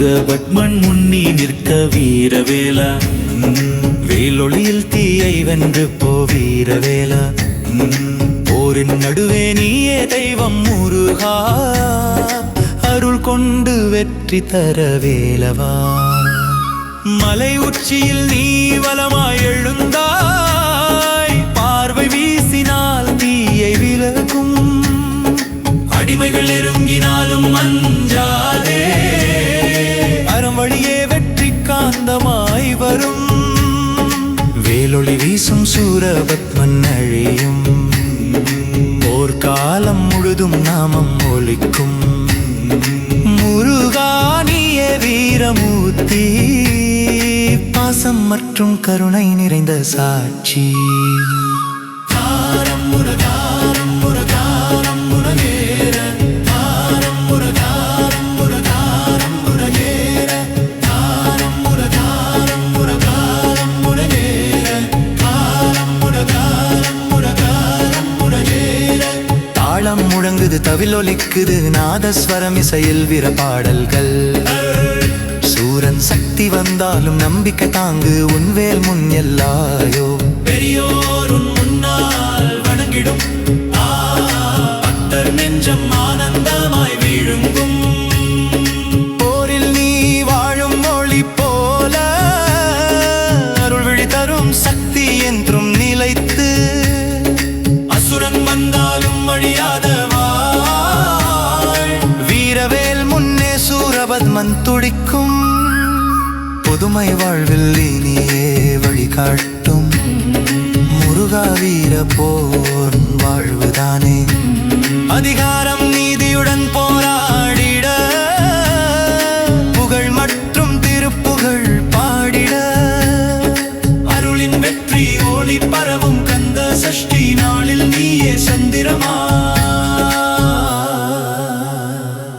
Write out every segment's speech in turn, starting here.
சூரபத்மன் முன்னி நிற்க வீரவேலா, வேலொளியில் தீயை வென்று போ வீரவேலா. போரின் நடுவே நீயே தெய்வம் முருகா, அருள் கொண்டு வெற்றி தர வேலவா. மலை உச்சியில் நீ வலமாய் எழுந்தாய், பார்வை வீசினால் தீயை விலகும். அடிமைகள் நெருங்கினாலும் அஞ்சாதே, அறம் வழியே வெற்றி காந்தமாய் வரும். வேலொளி வீசும் சூரபத்மன் அழியும், போர்க்காலம் முழுதும் நாமம் ஒலிக்கும். முருகா நீயே வீரமூர்த்தி, பாசம் மற்றும் கருணை நிறைந்த சாட்சி. தாளம் முழங்குது, தவில் ஒலிக்குது, நாதஸ்வரம் இசையில் வீர பாடல்கள். சூரன் சக்தி வந்தாலும் நம்பிக்கை தாங்கு, உன்வேல் முன் எல்லாயோ. பெரியோர் உன் முன்னால் வணங்கிடும், பக்தர் நெஞ்சம் ஆனந்தமாய் விழுங்கும். போரில் நீ வாழும் மொழி போல, அருள் விழி தரும் சக்தி என்றும் நிலைத்து. அசுரன் வந்தாலும் அழியாத வீரவேல் முன்னே சூரபத்மன் துடிக்கும். புதுமை வாழ்வில் இனியே வழிகாட்டும், முருகா வீர போர் வாழ்வுதானே. அதிகாரம் நீதியுடன் போராடிட, புகழ் மற்றும் திருப்புகழ் பாடிட. அருளின் வெற்றி ஒளி பரவும் கந்த சஷ்டி நாளில் நீயே சந்திரமா.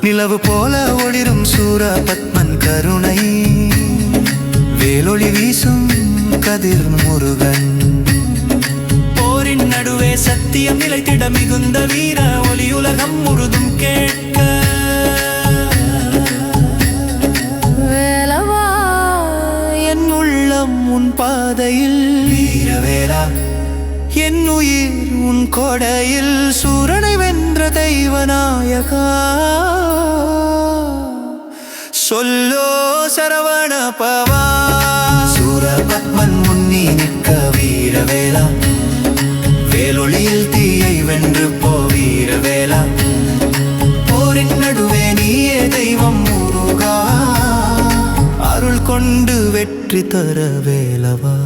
நிலவு போல ஒளிரும் சூரபத்மன் கருணை, வேலொளி வீசும் கதிர் முருகன். போரின் நடுவே சத்தியம் நிலைத்திட மிகுந்த வீர ஒளி உலகம் முழுதும் கேட்க. வேலவா என் உள்ளம் உன் பாதையில், வீரவேலா என் உயிர் உன் கொடையில். சூரனை வென்ற தெய்வநாயகா, சொல்லோ சரவண பவா. சூரபத்மன் முன்னி நிற்க வீரவேலா, வேலொளியில் தீயை வென்று போ வீரவேலா. போரின் நடுவே நீயே தெய்வம் முருகா, அருள் கொண்டு வெற்றி தர வேலவா.